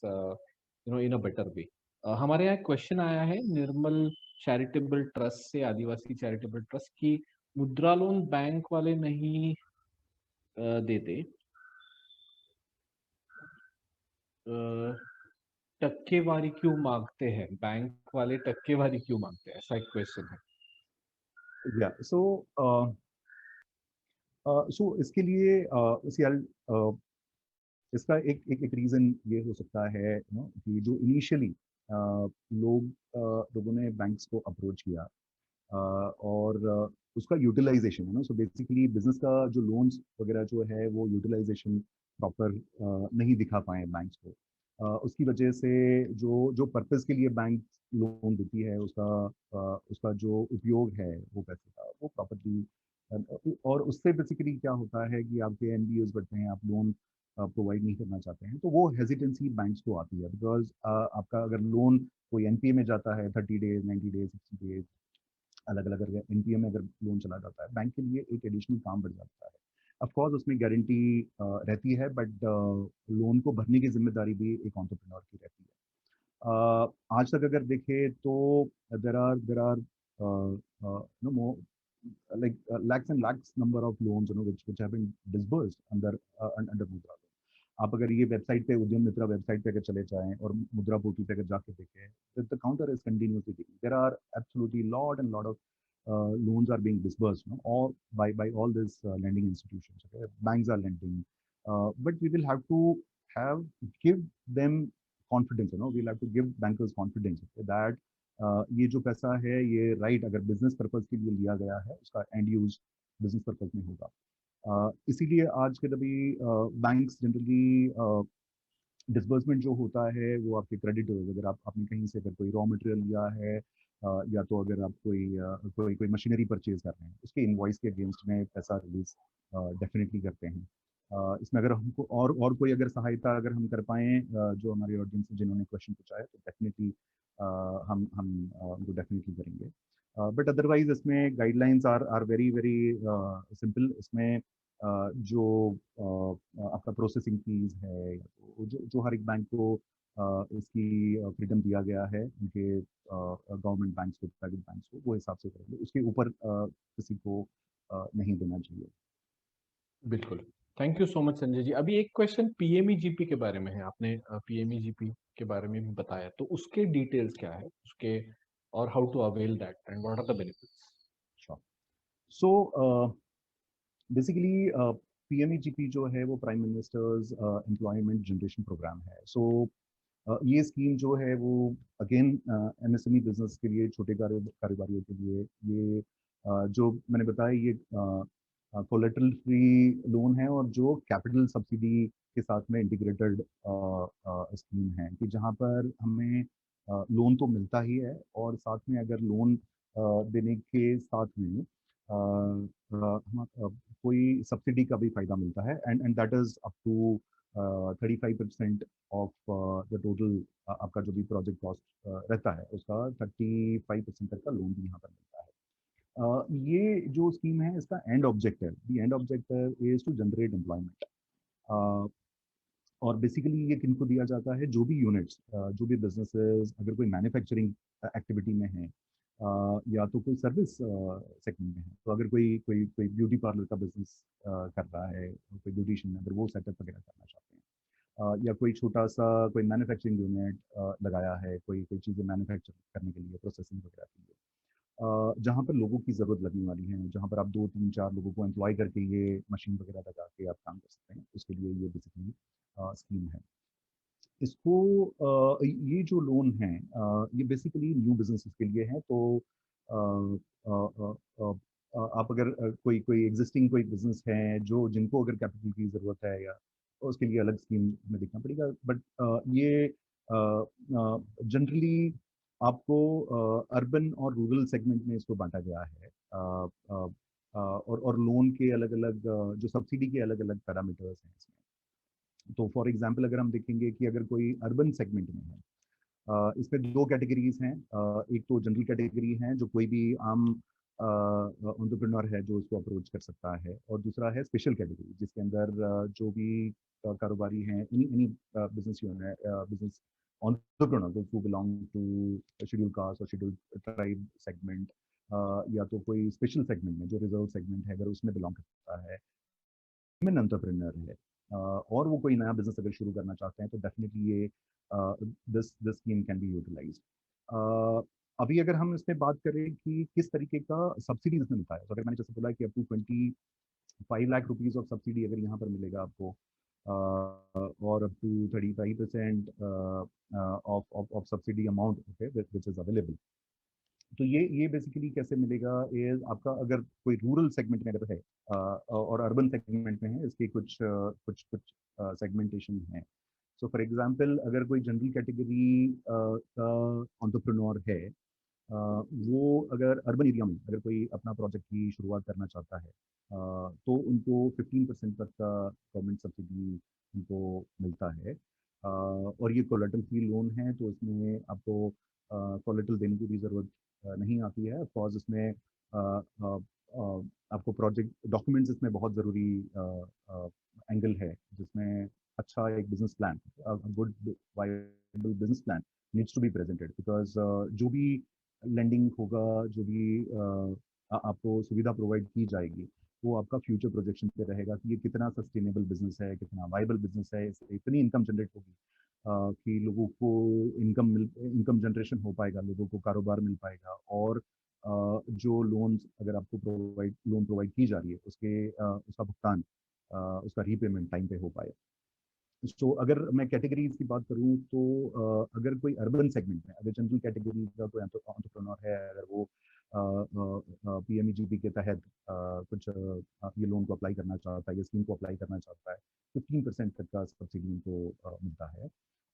in a better way. हमारे यहाँ क्वेश्चन आया है निर्मल चैरिटेबल ट्रस्ट से, आदिवासी चैरिटेबल ट्रस्ट की, मुद्रा लोन बैंक वाले नहीं देते, अ, टक्केवारी क्यों मांगते हैं, बैंक वाले टक्केवारी क्यों मांगते हैं, ऐसा एक क्वेश्चन है. या सो इसके लिए इसका एक रीजन ये हो सकता है कि जो इनिशियली लोगों ने बैंक्स को अप्रोच किया और उसका यूटिलाइजेशन है ना. सो बेसिकली बिजनेस का जो लोन्स वगैरह जो है वो यूटिलाइजेशन प्रॉपर नहीं दिखा पाए बैंक्स को. उसकी वजह से जो जो पर्पस के लिए बैंक लोन देती है उसका जो उपयोग है वो पैसे का वो प्रॉपर्ली, और उससे बेसिकली क्या होता है कि आपके एनबीएस बढ़ते हैं, आप लोन प्रोवाइड नहीं करना चाहते हैं, तो वो हेजिटेंसी बैंक्स को आती है. बिकॉज आपका अगर लोन कोई एनपीए में जाता है 30 डेज, 90 डेज, 60 डेज, अलग अलग अगर एनपीए में अगर लोन चला जाता है, बैंक के लिए एक एडिशनल काम बढ़ जाता है. ऑफ कोर्स उसमें गारंटी रहती है, बट लोन को भरने की जिम्मेदारी भी एक एंटरप्रेन्योर की रहती है. आज तक अगर देखें तो there are no more like lakhs and lakhs number of loans which have been disbursed under Mudra Loan. आप अगर ये वेबसाइट पे, उद्यम मित्रा वेबसाइट पे अगर चले जाएं और मुद्रा पोर्टल पे अगर जाके देखें, the counter is continuously ticking. There are absolutely lot of loans are being disbursed, or by all these lending institutions. Okay? Banks are lending, but we will have to have give them confidence. We'll have to give bankers confidence, okay, that ये जो पैसा है ये राइट अगर बिजनेस पर्पज के लिए लिया गया है, उसका एंड यूज बिजनेस पर्पज में होगा. इसीलिए आज के अभी बैंक्स जनरली डिसबर्समेंट जो होता है वो आपके क्रेडिटर्स, अगर आपने कहीं से अगर कोई रॉ मटेरियल लिया है या तो अगर आप कोई मशीनरी परचेज कर रहे हैं, उसके इनवॉइस के अगेंस्ट में पैसा रिलीज डेफिनेटली करते हैं. इसमें अगर हमको और कोई अगर सहायता अगर हम कर पाएँ, जो हमारे ऑडियंस जिन्होंने क्वेश्चन पूछा है, तो डेफिनेटली हम उनको डेफिनेटली करेंगे. बट अदरवाइज इसमें guidelines are very very simple. इसमें जो आपका प्रोसेसिंग फीस है, जो हर एक बैंक को इसकी फ्रीडम दिया गया है, उनके गवर्नमेंट बैंक्स को, प्राइवेट बैंक्स को, वो हिसाब से करेंगे. उसके ऊपर किसी को नहीं देना चाहिए. बिल्कुल. Thank you so much Sanjay ji. अभी एक क्वेश्चन पीएमईजीपी के बारे में है, आपने पीएमईजीपी के बारे में भी बताया, तो उसके डिटेल्स क्या है उसके, और how to avail that and what are the benefits. Sure. So basically PMEGP जो है वो prime minister's employment generation program है. सो ये स्कीम जो है वो अगेन एमएसएमई बिजनेस के लिए, छोटे कारोबारियों के लिए, ये जो मैंने बताया ये कोलेटरल फ्री लोन है और जो कैपिटल सब्सिडी के साथ में इंटीग्रेटेड स्कीम है, कि जहाँ पर हमें लोन तो मिलता ही है और साथ में अगर लोन देने के साथ में कोई सब्सिडी का भी फायदा मिलता है, and that is up to 35% of the total. आपका जो भी प्रोजेक्ट कॉस्ट रहता है उसका 35% तक का लोन भी यहाँ पर मिलता है. ये जो स्कीम है इसका end objective is to generate employment. और बेसिकली ये किनको दिया जाता है, जो भी यूनिट्स, जो भी बिजनेसेस अगर कोई मैन्युफैक्चरिंग एक्टिविटी में है, या तो कोई सर्विस सेगमेंट में है। तो अगर कोई कोई कोई ब्यूटी पार्लर का बिजनेस कर रहा है, कोई ब्यूटिशियन अगर वो सेटअप वगैरह करना चाहते हैं, या कोई छोटा सा कोई मैन्युफैक्चरिंग यूनिट लगाया है, कोई कोई चीज़ें मैन्युफैक्चर करने के लिए, प्रोसेसिंग वगैरह के लिए, जहाँ पर लोगों की ज़रूरत लगने वाली है, जहाँ पर आप 2 3 4 लोगों को एम्प्लॉय करके ये मशीन वगैरह लगा के आप काम कर सकते हैं, उसके लिए ये बेसिकली स्कीम है। इसको ये जो लोन है ये बेसिकली न्यू बिजनेसेस के लिए है। तो अ, अ, अ, अ, आप अगर कोई कोई एग्जिस्टिंग कोई बिजनेस है जो जिनको अगर कैपिटल की ज़रूरत है, या तो उसके लिए अलग स्कीम में देखना पड़ेगा। बट ये जनरली आपको अर्बन और रूरल सेगमेंट में इसको बांटा गया है। और लोन के अलग अलग जो सब्सिडी के अलग अलग पैरामीटर्स हैं इसमें। तो फॉर एग्जांपल अगर हम देखेंगे कि अगर कोई अर्बन सेगमेंट में है, इसमें दो कैटेगरीज हैं। एक तो जनरल कैटेगरी है जो कोई भी आम एंटरप्रेन्योर है जो उसको अप्रोच कर सकता है, और दूसरा है स्पेशल कैटेगरी जिसके अंदर जो भी कारोबारी हैं, any any business business entrepreneur जो बिलोंग टू शेड्यूल कास्ट और शेड्यूल ट्राइब सेगमेंट, या तो कोई स्पेशल सेगमेंट में जो रिजर्व सेगमेंट है अगर उसमें बिलोंग करता है, वुमेन एंटरप्रेन्योर है, और वो कोई नया बिजनेस अगर शुरू करना चाहते हैं, तो डेफिनेटली ये this this scheme can be utilised. अभी अगर हम इसमें बात करें कि किस तरीके का सब्सिडी इसमें मिलता है, तो अगर मैंने जैसे बोला कि up to 25 lakh rupees of subsidy अगर यहाँ पर मिलेगा आपको, और up to 35% of subsidy amount, okay, which is available. तो ये बेसिकली कैसे मिलेगा, ये आपका अगर कोई रूरल सेगमेंट में अगर है और अर्बन सेगमेंट में है, इसके कुछ सेगमेंटेशन है। सो फॉर एग्जांपल अगर कोई जनरल कैटेगरी का एंटरप्रेन्योर है, वो अगर अर्बन एरिया में अगर कोई अपना प्रोजेक्ट की शुरुआत करना चाहता है, तो उनको 15% तक का गवर्नमेंट सब्सिडी उनको मिलता है। और ये कोलेटरल फ्री लोन है, तो इसमें आपको कोलेटरल देने की भी ज़रूरत नहीं आती है। ऑफकोर्स इसमें आपको प्रोजेक्ट डॉक्यूमेंट्स इसमें बहुत ज़रूरी एंगल है, जिसमें अच्छा एक business plan, good viable business plan needs to be presented, because जो भी लेंडिंग होगा, जो भी आपको सुविधा प्रोवाइड की जाएगी, वो आपका फ्यूचर प्रोजेक्शन पे रहेगा कि ये कितना सस्टेनेबल बिजनेस है, कितना वाइबल बिजनेस है, इससे इतनी इनकम जनरेट होगी कि लोगों को इनकम जनरेशन हो पाएगा, लोगों को कारोबार मिल पाएगा, और जो लोन्स अगर आपको लोन प्रोवाइड की जा रही है उसके उसका भुगतान, उसका रीपेमेंट टाइम पे हो पाए। तो अगर मैं कैटेगरीज की बात करूं, तो अगर कोई अर्बन सेगमेंट में अगर जनरल कैटेगरी का कोई एंटरप्रेन्योर है, अगर वो पीएमईजीपी के तहत कुछ ये लोन को अप्लाई करना चाहता है, ये स्कीम को अप्लाई करना चाहता है, 15% तक का सब्सिडी उनको मिलता है।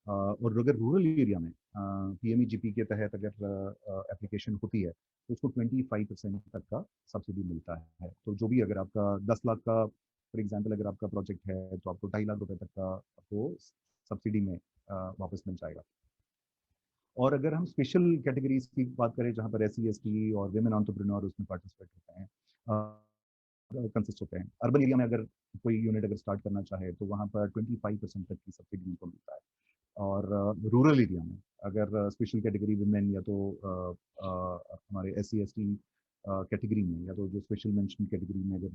और अगर रूरल एरिया में पीएमईजीपी के तहत अगर एप्लीकेशन होती है, तो उसको 25% तक का सब्सिडी मिलता है। तो जो भी अगर आपका 10 लाख का फॉर एग्जाम्पल अगर आपका प्रोजेक्ट है, तो आपको 2.5 लाख रुपए तक का आपको सब्सिडी में वापस मिल जाएगा। और अगर हम स्पेशल कैटेगरीज की बात करें, जहाँ पर SC ST और वेमेन एंटरप्रेन्योर उसमें पार्टिसिपेट होते हैं, कंसिस्ट होते हैं, अर्बन एरिया में अगर कोई यूनिट अगर स्टार्ट करना चाहे, तो वहाँ पर 25% तक की सब्सिडी उनको मिलता है। और रूरल एरिया में अगर स्पेशल कैटेगरी वुमेन, या तो हमारे SC ST कैटेगरी में, या तो जो स्पेशल मेंशन कैटेगरी में अगर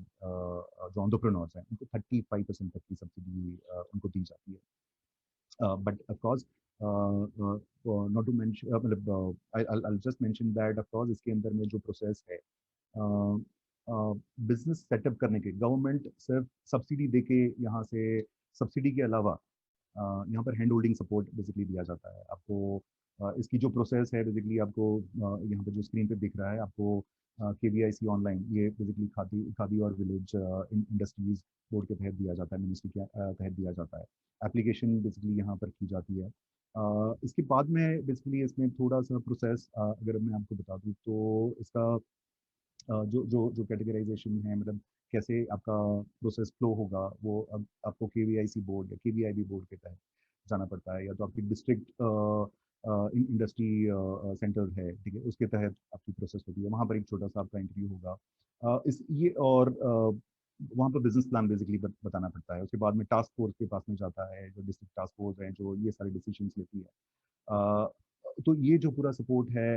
जो एंटरप्रेन्योर्स हैं, उनको 35% तक की सब्सिडी उनको दी जाती है। But of course not to mention, मतलब I just mention that of course इसके अंदर में जो प्रोसेस है बिजनेस सेटअप करने के, गवर्नमेंट सिर्फ सब्सिडी देके यहाँ से सब्सिडी के अलावा यहाँ पर हैंड होल्डिंग सपोर्ट बेसिकली दिया जाता है आपको। इसकी जो प्रोसेस है बेसिकली आपको यहाँ पर जो स्क्रीन पे दिख रहा है आपको, KVIC ऑनलाइन, ये बेसिकली खादी खादी और विलेज इंडस्ट्रीज बोर्ड के तहत दिया जाता है, मिनिस्ट्री के तहत दिया जाता है। एप्लीकेशन बेसिकली यहाँ पर की जाती है। इसके बाद में बेसिकली इसमें थोड़ा सा प्रोसेस अगर मैं आपको बता दूँ, तो इसका जो जो जो कैटेगराइजेशन है, मतलब कैसे आपका प्रोसेस फ्लो होगा, वो अब आपको KVIC बोर्ड या KVIB बोर्ड के तहत जाना पड़ता है, या तो आपकी डिस्ट्रिक्ट इंडस्ट्री सेंटर है, ठीक है, उसके तहत आपकी प्रोसेस होती है। वहाँ पर एक छोटा सा आपका इंटरव्यू होगा, इस ये और वहाँ पर बिजनेस प्लान बेसिकली बताना पड़ता है। उसके बाद में टास्क फोर्स के पास में जाता है, जो डिस्ट्रिक्ट टास्क फोर्स है जो ये सारे डिसीजंस लेती है। तो ये जो पूरा सपोर्ट है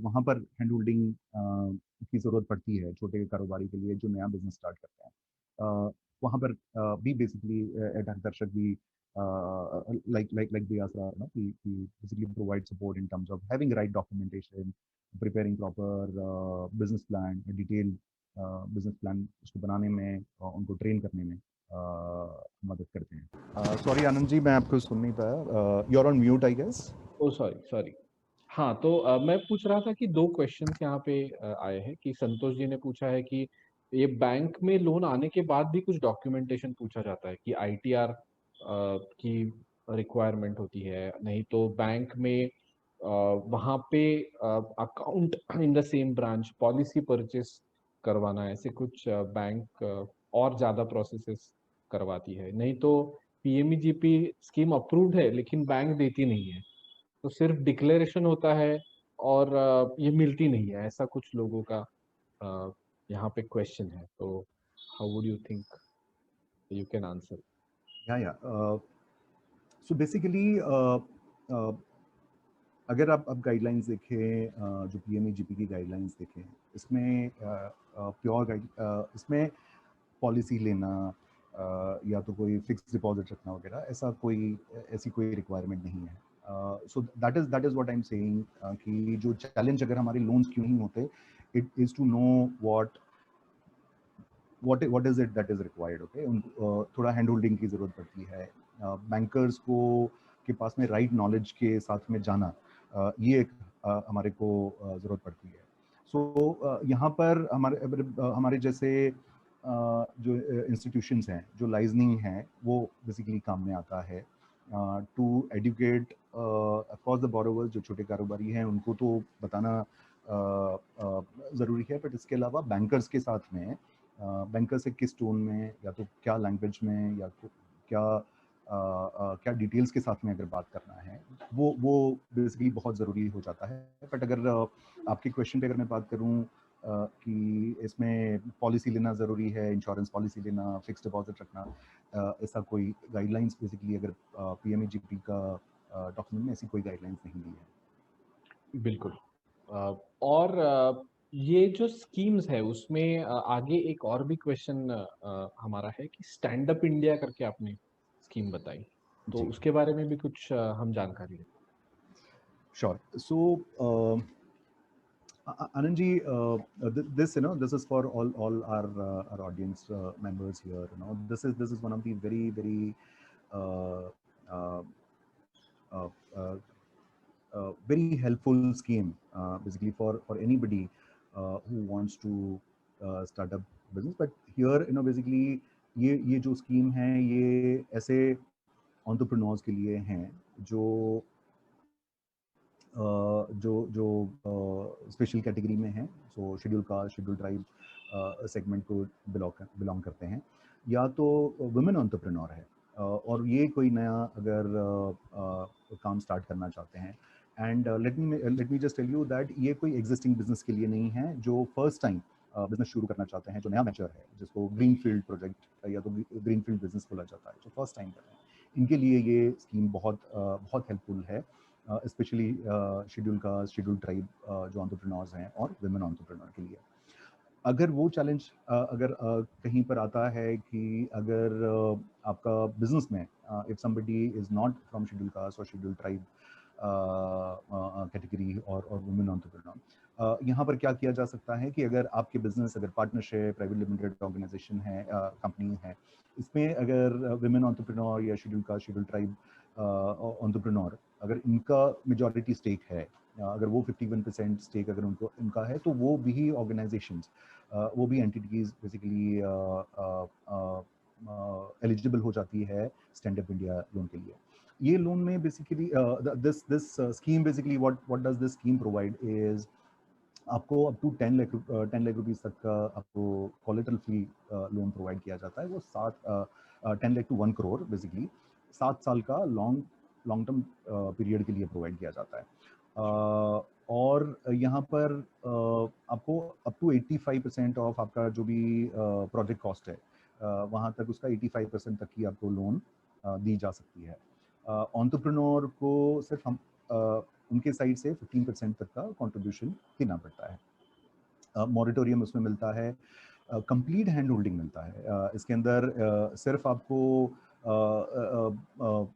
वहाँ पर हैंड होल्डिंग की ज़रूरत पड़ती है छोटे कारोबारी के लिए जो नया बिजनेस स्टार्ट करते हैं। वहाँ पर भी बेसिकली एट दर्शक भी like the Asra, no? We basically provide support in terms of having right documentation, preparing proper business plan, a detailed business plan उसको बनाने में उनको ट्रेन करने में मदद करते हैं। सॉरी आनंद जी, मैं आपको सुन नहीं पाया। You are on mute I guess. Oh sorry sorry. हाँ, तो मैं पूछ रहा था कि दो क्वेश्चंस यहाँ पे आए हैं कि संतोष जी ने पूछा है कि ये बैंक में लोन आने के बाद भी कुछ डॉक्यूमेंटेशन पूछा जाता है कि आईटीआर की रिक्वायरमेंट होती है, नहीं तो बैंक में वहाँ पे account in the same branch policy purchase करवाना है, ऐसे कुछ बैंक और ज्यादा प्रोसेसेस करवाती है, नहीं तो पीएमईजीपी स्कीम अप्रूव्ड है लेकिन बैंक देती नहीं है, तो सिर्फ डिक्लेरेशन होता है और ये मिलती नहीं है, ऐसा कुछ लोगों का यहाँ पे क्वेश्चन है। तो how would you think you can answer? या सो बेसिकली अगर आप गाइडलाइंस देखें, जो पीएमईजीपी की गाइडलाइंस देखें, इसमें प्योर गाइड इसमें पॉलिसी लेना या तो कोई फिक्स डिपॉजिट रखना वगैरह ऐसी कोई रिक्वायरमेंट नहीं है। So that is what I am saying कि जो चैलेंज अगर हमारे लोन्स क्यों नहीं होते, it is to know what is it that is required, okay? थोड़ा हैंड होल्डिंग की ज़रूरत पड़ती है, बैंकर्स को के पास में राइट नॉलेज के साथ में जाना, ये एक हमारे को ज़रूरत पड़ती है। सो यहाँ पर हमारे जैसे जो इंस्टीट्यूशंस हैं, जो लाइजनिंग हैं, वो बेसिकली काम में आता है to educate of course the borrowers. जो छोटे कारोबारी हैं उनको तो बताना ज़रूरी है, बट इसके अलावा बैंकर्स के साथ में बैंकर से किस टोन में या तो क्या लैंग्वेज में या क्या डिटेल्स के साथ में अगर बात करना है, वो बेसिकली बहुत ज़रूरी हो जाता है। बट अगर आपके क्वेश्चन पे अगर मैं बात करूं कि इसमें पॉलिसी लेना ज़रूरी है, इंश्योरेंस पॉलिसी लेना, फिक्स डिपॉजिट रखना, ऐसा कोई गाइडलाइंस बेसिकली अगर पीएमईजीपी का डॉक्यूमेंट में ऐसी कोई गाइडलाइंस नहीं दी है। बिल्कुल। और ये जो स्कीम्स है उसमें आगे एक और भी क्वेश्चन हमारा है कि स्टैंड अप इंडिया करके आपने स्कीम बताई, तो जी, उसके बारे में भी कुछ हम जानकारी लें। Sure. So Anand ji, this is for all our audience members here. This is one of the very uh, uh, uh, uh, very helpful scheme, basically for anybody who wants to start up business. But here, basically ये जो स्कीम है, ये ऐसे entrepreneurs के लिए हैं जो जो जो स्पेशल कैटेगरी में हैं, सो schedule caste, schedule tribe segment को बिलोंग करते हैं, या तो वुमेन एंटरप्रेन्योर है और ये कोई नया अगर काम स्टार्ट करना चाहते हैं। And let me just tell you that ये कोई एग्जिस्टिंग बिजनेस के लिए नहीं है, जो फर्स्ट टाइम बिजनेस शुरू करना चाहते हैं, जो नया वेंचर है, जिसको ग्रीन फील्ड प्रोजेक्ट या तो ग्रीन फील्ड बिजनेस बोला जाता है, जो फर्स्ट टाइम कर रहे हैं, इनके लिए ये स्कीम बहुत हेल्पफुल है, specially schedule caste, schedule tribe जो एंटरप्रेन्योर्स हैं और वुमेन एंटरप्रेन्योर के लिए। अगर वो चैलेंज अगर कहीं पर आता है कि अगर आपका बिजनेस में if somebody is not from schedule caste और शेड्यूल ट्राइब कैटेगरी और वुमेन एंटरप्रेन्योर, यहाँ पर क्या किया जा सकता है कि अगर आपके बिजनेस अगर पार्टनरशिप, प्राइवेट लिमिटेड ऑर्गेनाइजेशन है, कंपनी है, इसमें अगर वुमेन एंटरप्रेन्योर या schedule caste, schedule tribe entrepreneur, अगर इनका मेजॉरिटी स्टेक है, अगर वो 51% स्टेक अगर उनका है, तो वो भी ऑर्गेनाइजेशंस, वो भी एंटिटीज बेसिकली एलिजिबल हो जाती है स्टैंड अप इंडिया लोन के लिए। ये लोन में basically this scheme basically what does this scheme provide is आपको अप टू 10 लाख रुपीस तक का आपको कोलेटरल फ्री लोन प्रोवाइड किया जाता है। वो 10 लाख टू 1 करोड़ बेसिकली 7 साल का लॉन्ग टर्म पीरियड के लिए प्रोवाइड किया जाता है। और यहाँ पर आपको अप टू 85% ऑफ आपका जो भी प्रोजेक्ट कॉस्ट है, वहाँ तक उसका 85% तक की आपको लोन दी जा सकती है। एंटरप्रेन्योर को सिर्फ हम उनके साइड से 15% तक का कंट्रीब्यूशन देना पड़ता है। मॉरिटोरियम उसमें मिलता है, कंप्लीट हैंड होल्डिंग मिलता है। इसके अंदर सिर्फ आपको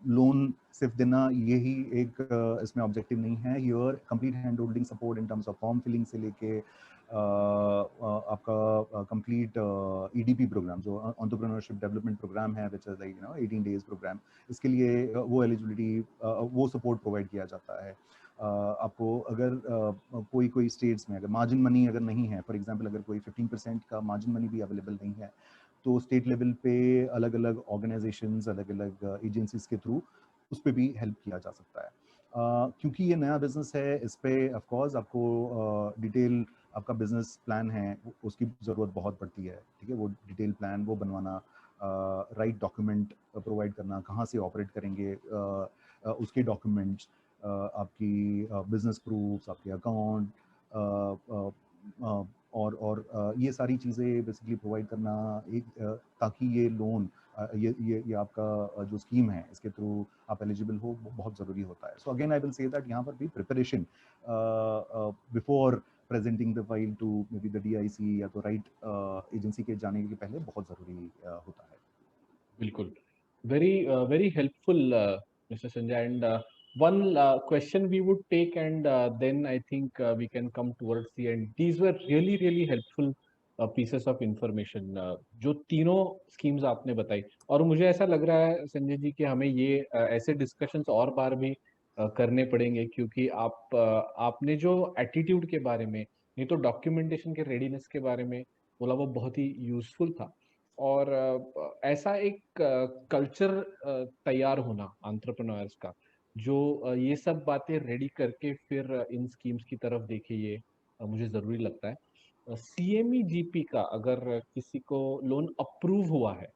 लोन सिर्फ देना यही एक इसमें ऑब्जेक्टिव नहीं है। Your complete hand holding support in terms of form filling से लेके आपका कंप्लीट ईडीपी प्रोग्राम जो एंटरप्रेन्योरशिप डेवलपमेंट प्रोग्राम है, which is like 18 days program, इसके लिए वो एलिजिबिलिटी वो सपोर्ट प्रोवाइड किया जाता है। आपको अगर कोई स्टेट्स में अगर मार्जिन मनी अगर नहीं है, फॉर एग्जांपल अगर कोई 15% का मार्जिन मनी भी अवेलेबल नहीं है, तो स्टेट लेवल पे अलग अलग ऑर्गेनाइजेशंस, अलग अलग एजेंसीज के थ्रू उस पर भी हेल्प किया जा सकता है। क्योंकि ये नया बिजनेस है, इस पे ऑफ कोर्स आपको डिटेल आपका बिजनेस प्लान है उसकी ज़रूरत बहुत पड़ती है, ठीक है। वो डिटेल प्लान वो बनवाना, राइट डॉक्यूमेंट प्रोवाइड करना, कहाँ से ऑपरेट करेंगे उसके डॉक्यूमेंट्स, आपकी बिजनेस प्रूफ्स, आपके अकाउंट, और ये सारी चीज़ें बेसिकली प्रोवाइड करना एक ताकि ये लोन ये आपका जो स्कीम है इसके थ्रू आप एलिजिबल हो, वो बहुत ज़रूरी होता है। So again I will say that यहाँ पर भी preparation before presenting the file to maybe the DIC या तो राइट एजेंसी के जाने के पहले बहुत ज़रूरी होता है। बिल्कुल, very helpful, Mr. Sanjay. And one question we would take, and then I think we can come towards the end. These were really helpful pieces of information, जो तीनों स्कीम्स आपने बताई। और मुझे ऐसा लग रहा है संजय जी कि हमें ये ऐसे डिस्कशंस और बार भी करने पड़ेंगे, क्योंकि आपने जो एटीट्यूड के बारे में, नहीं तो डॉक्यूमेंटेशन के रेडीनेस के बारे में बोला, वो बहुत ही यूजफुल था। और ऐसा एक कल्चर तैयार होना एंटरप्रेन्योर्स का, जो ये सब बातें रेडी करके फिर इन स्कीम्स की तरफ देखे, ये मुझे जरूरी लगता है। सीएमईजीपी का अगर किसी को लोन अप्रूव हुआ है,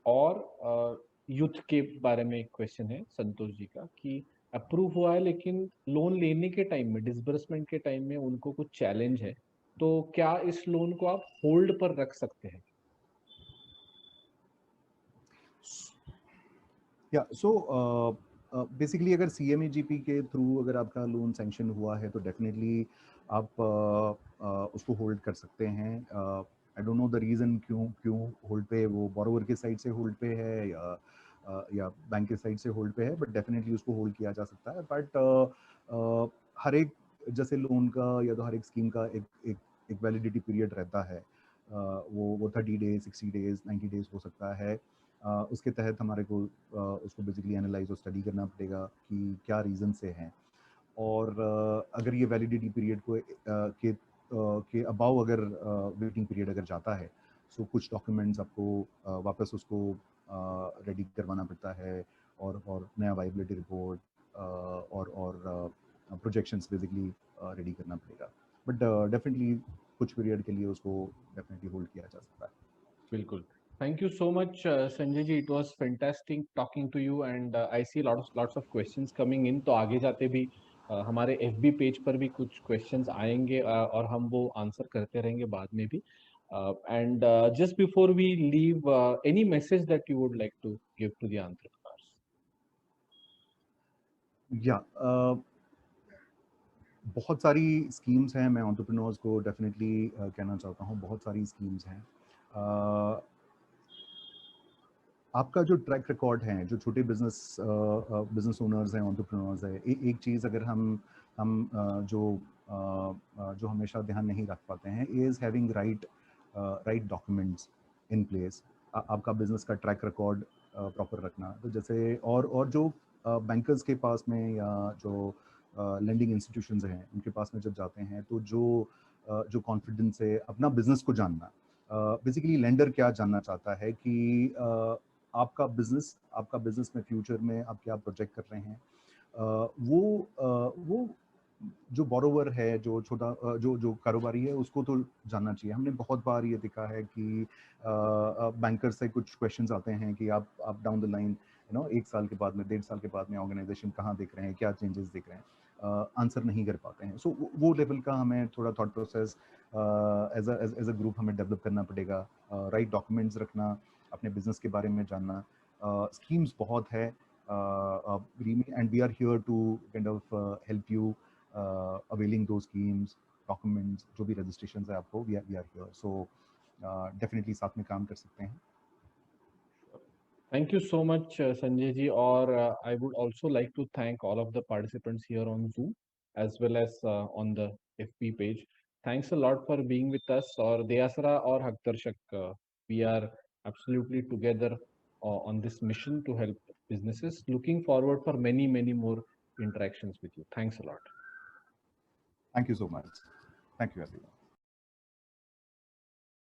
और यूथ के बारे में एक क्वेश्चन है संतोष जी का, कि अप्रूव हुआ है लेकिन लोन लेने के टाइम में, डिसबर्समेंट के टाइम में उनको कुछ चैलेंज है, तो क्या इस लोन को आप होल्ड पर रख सकते हैं? या सो बेसिकली अगर सीएमईजीपी के थ्रू अगर आपका लोन सैंक्शन हुआ है तो डेफिनेटली आप उसको होल्ड कर सकते हैं। I don't know the reason क्यों होल्ड पे, वो बोरोवर के साइड से होल्ड पे है या बैंक के साइड से होल्ड पे है, बट डेफिनेटली उसको होल्ड किया जा सकता है। बट हर एक जैसे लोन का या तो हर एक स्कीम का एक वैलिडिटी पीरियड रहता है। वो 30 डेज, 60 डेज, 90 डेज हो सकता है। उसके तहत हमारे को उसको बेसिकली एनालाइज और स्टडी करना पड़ेगा कि क्या रीज़न से हैं। और अगर ये वैलिडिटी पीरियड के अबाव अगर वेटिंग पीरियड अगर जाता है, सो कुछ डॉक्यूमेंट्स आपको वापस उसको रेडी करवाना पड़ता है, और नया वाइबिलिटी रिपोर्ट और प्रोजेक्शंस बेसिकली रेडी करना पड़ेगा। बट डेफिनेटली कुछ पीरियड के लिए उसको डेफिनेटली होल्ड किया जा सकता है। बिल्कुल। Thank you so much Sanjay ji, it was fantastic talking to you, and I see lots of questions coming in. तो आगे जाते भी हमारे एफबी पेज पर भी कुछ क्वेश्चंस आएंगे, और हम वो आंसर करते रहेंगे बाद में भी। And just before we leave, any message that you would like to give to the entrepreneurs? या बहुत सारी स्कीम्स हैं, मैं एंटरप्रेन्योर्स को डेफिनेटली कहना चाहता हूँ, बहुत सारी स्कीम्स हैं। आपका जो ट्रैक रिकॉर्ड है, जो छोटे बिजनेस ओनर्स हैं, एंटरप्रेन्योर्स हैं, एक चीज़ अगर हम जो हमेशा ध्यान नहीं रख पाते हैं, is having right documents in place. आपका बिजनेस का ट्रैक रिकॉर्ड प्रॉपर रखना। तो जैसे और जो बैंकर्स के पास में या जो लेंडिंग इंस्टीट्यूशंस हैं, उनके पास में जब जाते हैं, तो जो कॉन्फिडेंस है अपना बिजनेस को जानना। बेसिकली लेंडर क्या जानना चाहता है कि आपका बिजनेस में फ्यूचर में आप क्या प्रोजेक्ट कर रहे हैं। वो जो बोरोवर है, जो छोटा जो कारोबारी है, उसको तो जानना चाहिए। हमने बहुत बार ये देखा है कि बैंकर से कुछ क्वेश्चंस आते हैं कि आप डाउन द लाइन 1 साल के बाद में, 1.5 साल के बाद में ऑर्गेनाइजेशन कहाँ देख रहे हैं, क्या चेंजेस देख रहे हैं, आंसर नहीं कर पाते हैं। सो वो लेवल का हमें थोड़ा thought process as a group हमें डेवलप करना पड़ेगा। राइट डॉक्यूमेंट्स रखना, अपने बिजनेस के बारे में जानना। स्कीम्स बहुत है, and we are here to kind of help you availing those schemes, documents, जो भी registrations है आपको, we are here. So definitely साथ में काम कर सकते हैं. Thank you so much, Sanjay ji. Or I would also like to thank all of the participants here on Zoom as well as on the FB page. Thanks a lot for being with us. Or Deyasra or Haktarshak, we are absolutely together on this mission to help businesses. Looking forward for many, many more interactions with you. Thanks a lot. Thank you so much. Thank you, everyone.